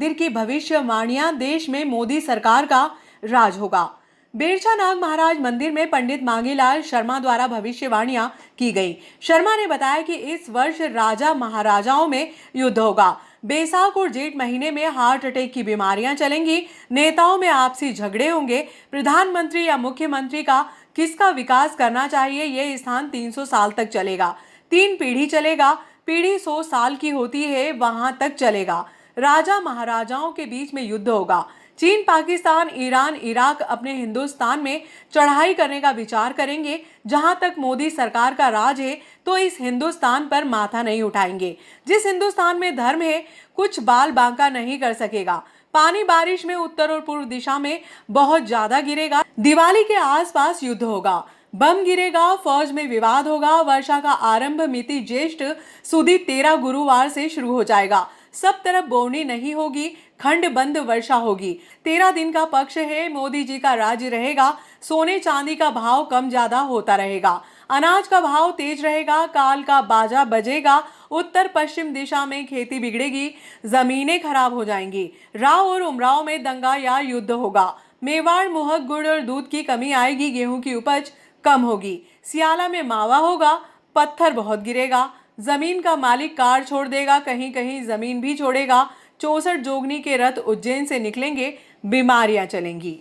मंदिर की भविष्यवाणियां, देश में मोदी सरकार का राज होगा। बेरछा नाग महाराज मंदिर में पंडित मांगीलाल शर्मा द्वारा भविष्यवाणियां की गई। शर्मा ने बताया कि इस वर्ष राजा महाराजाओं में युद्ध होगा। बैसाख और जेठ महीने में हार्ट अटैक की बीमारियां चलेंगी। नेताओं में आपसी झगड़े होंगे। प्रधानमंत्री या मुख्यमंत्री का किसका विकास करना चाहिए, ये स्थान 300 साल तक चलेगा। 3 पीढ़ी चलेगा। पीढ़ी 100 साल की होती है, वहां तक चलेगा। राजा महाराजाओं के बीच में युद्ध होगा। चीन, पाकिस्तान, ईरान, इराक अपने हिंदुस्तान में चढ़ाई करने का विचार करेंगे। जहां तक मोदी सरकार का राज है तो इस हिंदुस्तान पर माथा नहीं उठाएंगे। जिस हिंदुस्तान में धर्म है, कुछ बाल बांका नहीं कर सकेगा। पानी बारिश में उत्तर और पूर्व दिशा में बहुत ज्यादा गिरेगा। दिवाली के आसपास युद्ध होगा। बम गिरेगा। फौज में विवाद होगा। वर्षा का आरंभ मिति ज्येष्ठ सुदी 13 गुरुवार से शुरू हो जाएगा। सब तरफ बोवनी नहीं होगी, खंड बंद वर्षा होगी। 13 दिन का पक्ष है। मोदी जी का राज्य रहेगा। सोने चांदी का भाव कम ज्यादा होता रहेगा। अनाज का भाव तेज रहेगा। काल का बाजा बजेगा। उत्तर पश्चिम दिशा में खेती बिगड़ेगी। जमीनें खराब हो जाएंगी। राव और उमराव में दंगा या युद्ध होगा। मेवाड़, मुहक, गुड़ और दूध की कमी आएगी। गेहूं की उपज कम होगी। सियाला में मावा होगा। पत्थर बहुत गिरेगा। जमीन का मालिक कार छोड़ देगा। कहीं कहीं जमीन भी छोड़ेगा। 64 जोगनी के रथ उज्जैन से निकलेंगे। बीमारियां चलेंगी।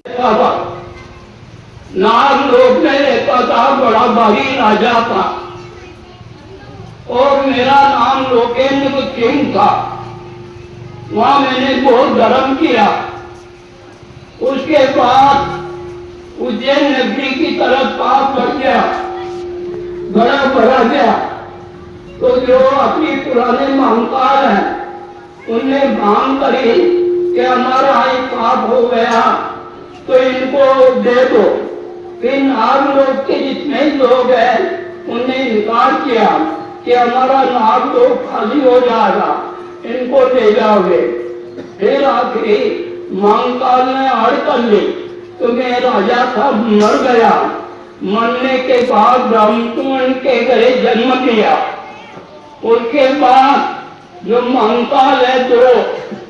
नाग लोक में रहता था, बड़ा भारी राजा था और मेरा नाम लोकेंद्र सिंह था। वहां मैंने बहुत धर्म किया। उसके बाद उज्जैन नगरी की तरफ पाप बढ़ गया, बड़ा बढ़ा गया। तो जो अपनी पुराने महंकाल हैं उनने मांग करी कि हमारा एक पाप हो गया तो इनको दे दो। फिर नाग लोक के जितने लोग हैं उनने इनकार किया कि हमारा नाग लोक खाली हो जाएगा, इनको दे जाओगे। फिर आखिरी महंकाल ने हार कर ली। तो मैं राजा था, मर गया। मरने के बाद ब्राह्मण के घरे जन्म लिया। उसके बाद जो महंकाल है दो,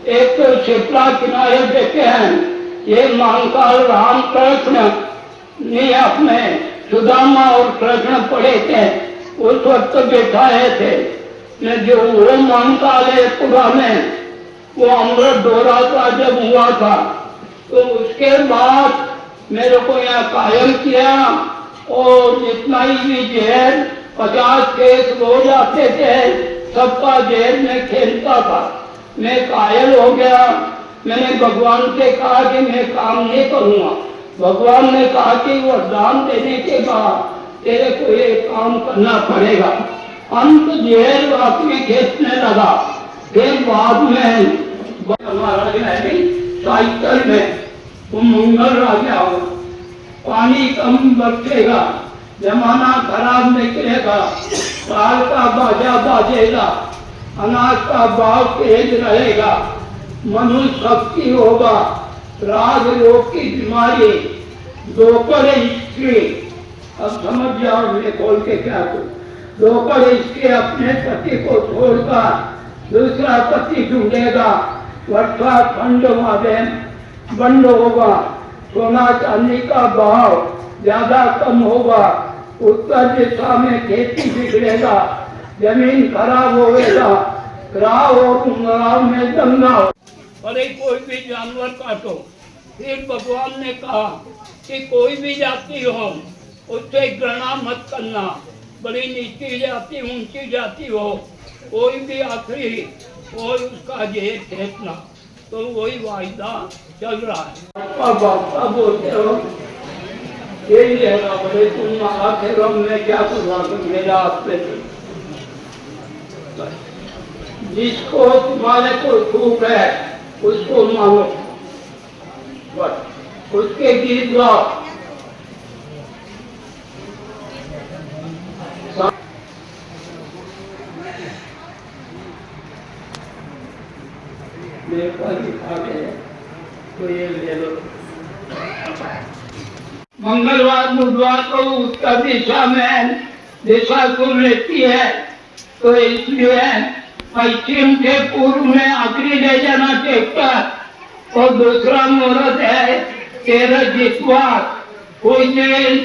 एक तो शिप्रा किनारे देखे हैं, ये महंकाल राम कृष्ण ने अपने सुदामा और कृष्ण पढ़े थे, उस वक्त बैठाए थे। जो वो महंकाल है पुराने, वो अमृत डोरा का जब हुआ था तो उसके बाद मेरे को यहाँ कायल किया और जितना ही भी जेल 50 केस रोज आते थे, सबका जेल में खेलता था। मैं कायल हो गया। मैंने भगवान से कहा कि मैं काम नहीं करूंगा। भगवान ने कहा कि वरदान देने के बाद तेरे को ये काम करना पड़ेगा। अंत जेल रात में खेचने लगा। फिर बाद में महाराज साइकिल में वो मंगल राजा हो, पानी कम बरसेगा, जमाना खराब निकलेगा, काल का बाजा बाजेगा, अनाज का भाव तेज रहेगा, मनुष्य शक्ति होगा, राज रोग की बीमारी, दोपहर स्त्री। अब समझ जाओ मैं खोल के क्या करूं। दोपहर स्त्री अपने पति को छोड़कर दूसरा पति ढूंढेगा। वर्षा ठंड बंद होगा। सोना चांदी का भाव ज्यादा कम होगा। उत्तर दिशा में खेती बिगड़ेगा, जमीन खराब होगा। राव और उमराव में दंगा हो। अरे कोई भी जानवर काटो। फिर भगवान ने कहा कि कोई भी जाति हो उससे घृणा मत करना, बड़ी नीची जाति ऊंची जाति हो, कोई भी आखिरी कोई उसका जेल फेंकना। तो वही वायदा चल रहा है। बात बोलते हो यही रहेगा। बोले तुम आखिर मैं क्या करूँगा, मेरा आप पे जिसको तुम्हारे को खूब है उसको मानो, बस उसके गीत गाओ। मेरे पास लिखा गया तो ये ले लो। मंगलवार बुधवार को उत्तर दिशा में दिशा खुल रहती है, तो इसलिए पश्चिम से पूर्व में अग्नि ले जाना ट्रैक्टर और दूसरा मुहूर्त है 13 जितवार उज्जैन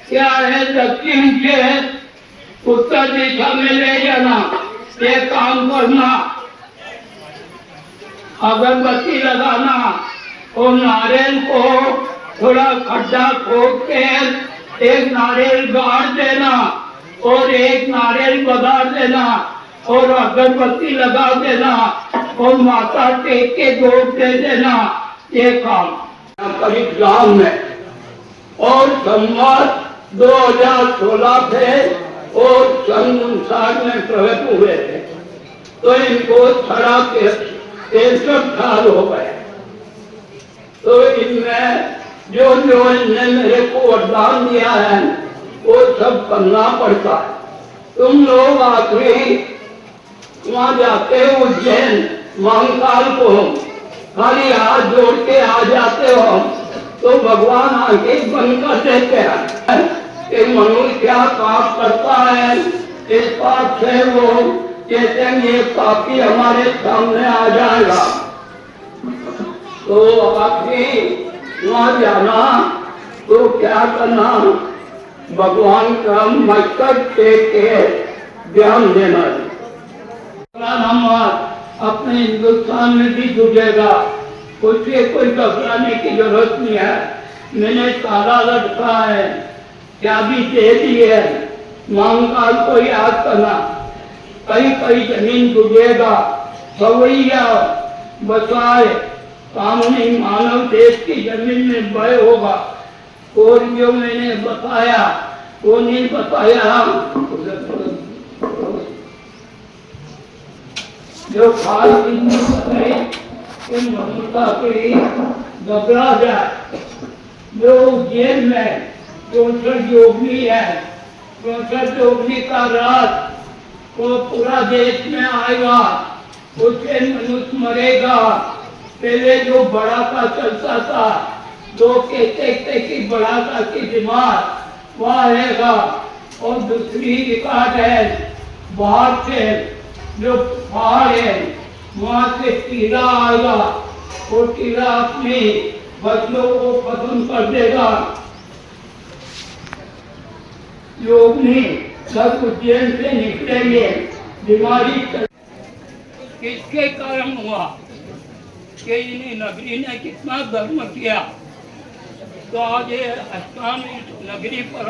क्या है दक्षिण से उत्तर दिशा में ले जाना, ये काम करना। अगरबत्ती लगाना और नारियल को थोड़ा खड्डा खोद के एक नारियल गाड़ देना और एक नारियल बगाड़ देना और अगरबत्ती लगा देना और माथा टेक के धूप दे देना, ये काम करीब गांव में। और संवत 2016 थे और सन 59 में प्रकट हुए थे, तो इनको 63 साल हो गए। तो इनमें जो इनने मेरे को वरदान दिया है वो सब करना पड़ता है। तुम लोग आखिरी वहां जाते हो उज्जैन महाकाल को खाली हाथ जोड़ के आ जाते हो तो भगवान आके बंद कर देते हैं कि मनुष्य क्या पाप करता है, इस पाप से वो कहते हैं ये पापी हमारे सामने आ जाएगा। तो आखिरी वहां जाना तो क्या करना, भगवान का मस्तक टेक के ध्यान देना। नंबर अपने हिंदुस्तान में भी जुड़ेगा, उससे कोई घबराने की जरूरत नहीं है। मैंने ताला लटका है, क्या भी दे दी है, महाकाल को याद करना। कहीं कहीं जमीन डूबेगा, सवैया बसाए कानूनी मानव देश की जमीन में बय होगा। और जो मैंने बताया वो नहीं बताया, जो खास मनुष्यता की घबरा जाए। जो जेल में 64 योगी है, 64 योगी का रात वो पूरा देश में आएगा, उससे मनुष्य मरेगा। पहले जो बड़ा का चलता था, लोग कहते थे कि बड़ा का की दिमाग वह आएगा। और दूसरी रिकॉर्ड है बाहर से जो पहाड़ है वहां से कीड़ा आएगा और कीड़ा अपनी फसलों को खत्म कर देगा। योग में सब उज्जैन से निकलेंगे। बीमारी किसके कारण हुआ कि इन्हीं नगरी ने कितना धर्म किया, तो आज ये स्थान इस नगरी पर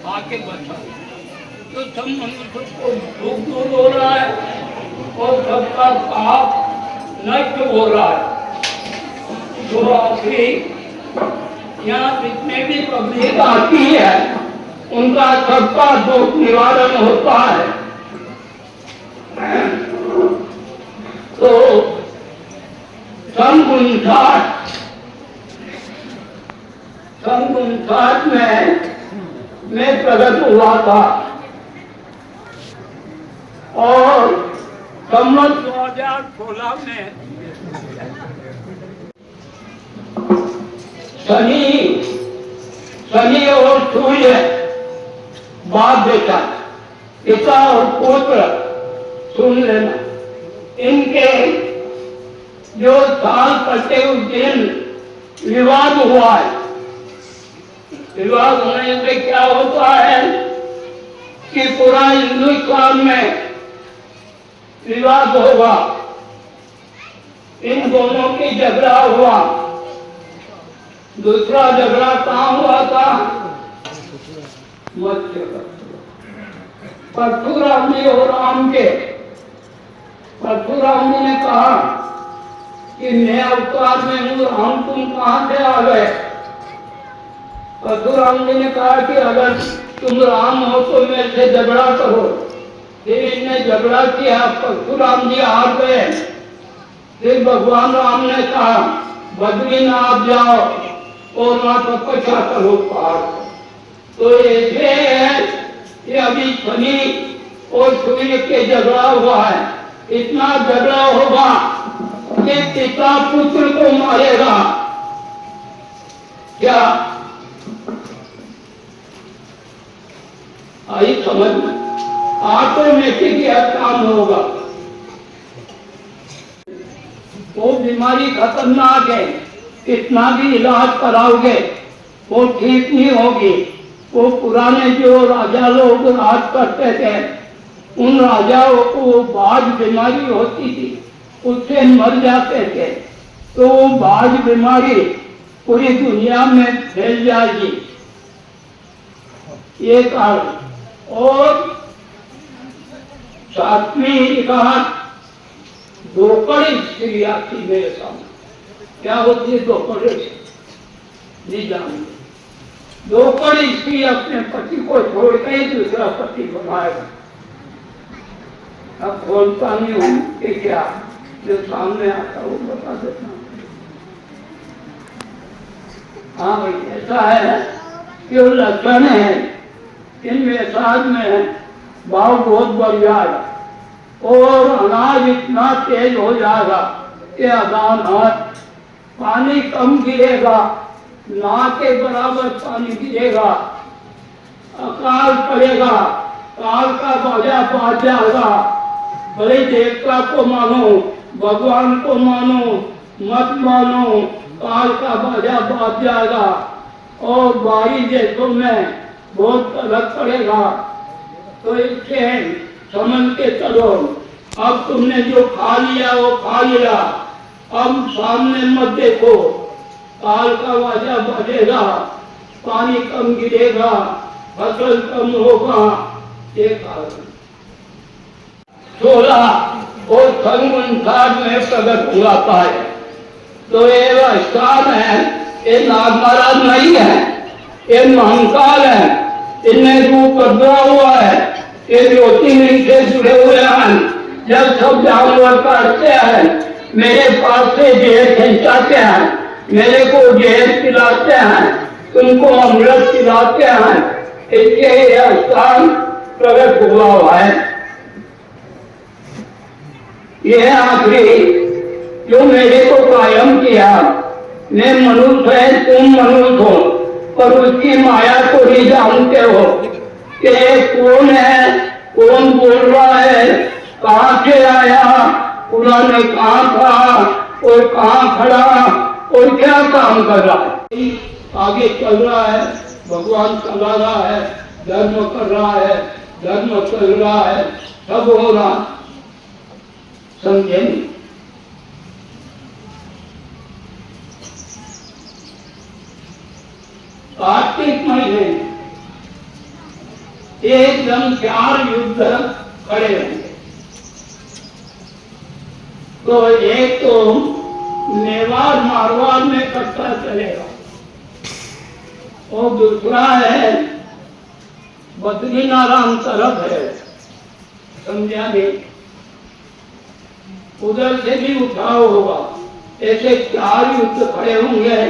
आके बचा। तो सब मनुष्य को दुख दूर हो रहा है और सबका पाप नष्ट हो रहा है। जो आखिरी यहाँ जितने भी पब्लिक आती है उनका सबका दुख निवारण होता है। तो सन 59 में मैं प्रकट हुआ था और संवत 2016 में शनि और सूर्य बाप बेटा पिता और पुत्र सुन लेना, इनके जो साल पटे उस दिन विवाद हुआ है। विवाद होने से क्या होता है कि पूरा हिंदुस्तान में विवाद होगा। इन दोनों की झगड़ा हुआ। दूसरा झगड़ा कहाँ हुआ था? परशुराम जी और राम के। परशुराम जी ने कहा कि मैं अवतार में हूँ, राम तुम कहाँ से आ गए? परशुराम जी ने कहा कि अगर तुम राम हो तो मेरे से झगड़ा करो। फिर इनने झगड़ा किया, परशुराम जी हार गए। फिर भगवान राम ने कहा बद्रीनाथ जाओ और वहां तपस्या करो पहाड़। तो ऐसे है कि अभी शनि और सूर्य के झगड़ा हुआ है। इतना झगड़ा होगा कि पिता पुत्र को मारेगा। क्या आई समझ में? ऑटोमेटिक यह काम होगा। बीमारी खतरनाक है, कितना भी इलाज कराओगे वो ठीक नहीं होगी। वो पुराने जो राजा लोग राज करते थे, उन राजाओं को बाज बीमारी होती थी, उससे मर जाते थे। तो वो बाज बीमारी पूरी दुनिया में फैल जाएगी, ये कारण। और सातवीं कहा धोकड़ी स्त्री आती मेरे सामने। क्या होती है धोकड़ी? नहीं जानते। धोकड़ी स्त्री अपने पति को छोड़ के ही दूसरा पति बनाएगा। अब खोलता नहीं हूं कि क्या जो सामने आता वो बता देता हूं। हाँ भाई, ऐसा है कि वो लक्षण है, इनमें साथ में भाव बहुत बढ़ जाएगा और अनाज इतना तेज हो जाएगा कि अनाज पानी कम गिरेगा, ना के बराबर पानी गिरेगा, अकाल पड़ेगा, काल का बाजा बाज जाएगा। भले देवता को मानो, भगवान को मानो, मत मानो, काल का बाजा बाज जाएगा और बाहरी देशों में बहुत फर्क पड़ेगा। तो इससे समझ के चलो, अब तुमने जो खा लिया वो खा लिया, अब सामने मत देखो, काल का बाजा बजेगा, पानी कम गिरेगा, फसल कम होगा, ये कारण। 16 और सन 59 में प्रकट हुआ है। तो ये स्थान है, ये नाग महाराज नहीं है, ये महंकाल है, इनमें रूप बदला हुआ है, ये ज्योतिर्लिंग से जुड़े हुए हैं। जब सब जानवर काटते हैं, मेरे पास से जहर खिंचाते हैं, मेरे को जहर पिलाते हैं, तुमको अमृत पिलाते हैं, इसके यह स्थान प्रकट हुआ है। यह आखिरी जो मेरे को कायम किया, मैं मनुष्य है, तुम मनुष्य हो, पर उसकी माया को नहीं जानते हो कि कौन है, कौन बोल रहा है, कहाँ से आया, पुराने कहाँ था और कहाँ खड़ा और क्या काम कर रहा है। आगे चल रहा है, भगवान चला रहा है, धर्म कर रहा है, धर्म चल रहा है, सब हो रहा, समझे नहीं। कार्तिक महीने एकदम 4 युद्ध खड़े होंगे। तो एक तो मेवाड़ मारवाड़ में इकट्ठा चलेगा और दूसरा है बद्रीनारायण तरफ है, समझा नहीं, उधर से भी उठाव होगा। ऐसे 4 युद्ध खड़े होंगे,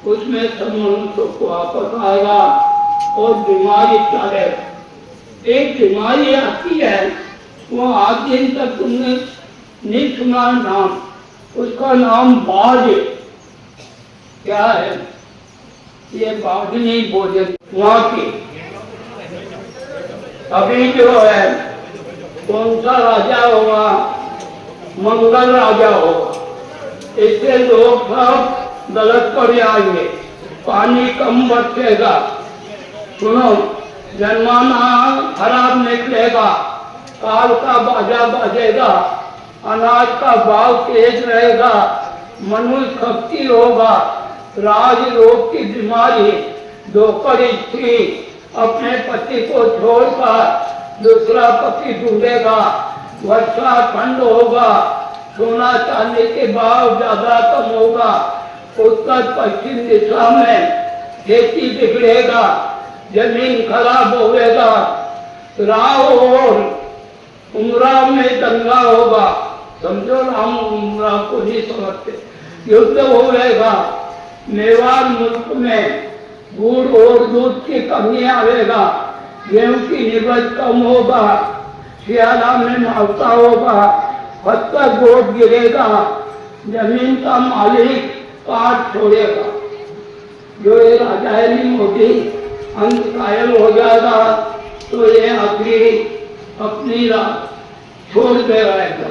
उसमें सब मनुष्यों को आपस आएगा और बीमारी चलेगा। एक बीमारी आती है, वो आज दिन तक तुमने नहीं सुना नाम, उसका नाम बाज। क्या है ये? बाजनी भोजन वहां की। अभी जो है कौन सा राजा होगा? मंगल राजा होगा। इससे लोग सब गलत पड़ जाएंगे, पानी कम बरसेगा, सुनो, जनमाना खराब निकलेगा, काल का बाजा बजेगा, अनाज का भाव तेज रहेगा, मनुष्य खपती होगा, राज रोग की बीमारी, धोकर स्त्री अपने पति को छोड़कर दूसरा पति ढूंढेगा, वर्षा ठंड होगा, सोना चांदी के भाव ज्यादा कम होगा, उत्तर पश्चिम दिशा में खेती बिगड़ेगा, जमीन खराब होगा, राव और उमरा में दंगा होगा। समझो, राम उमरा को नहीं समझते, युद्ध होगा। मेवाड़ मुल्क में गुड़ और दूध की कमी आएगा, गेहूं की निबज कम होगा, सियाला में मावता होगा, पत्थर गोद गिरेगा, जमीन का मालिक काट छोड़ेगा। जो ये राजा मोदी अंत कायल हो जाएगा तो ये आखिरी अपनी राह छोड़ दे रहेगा।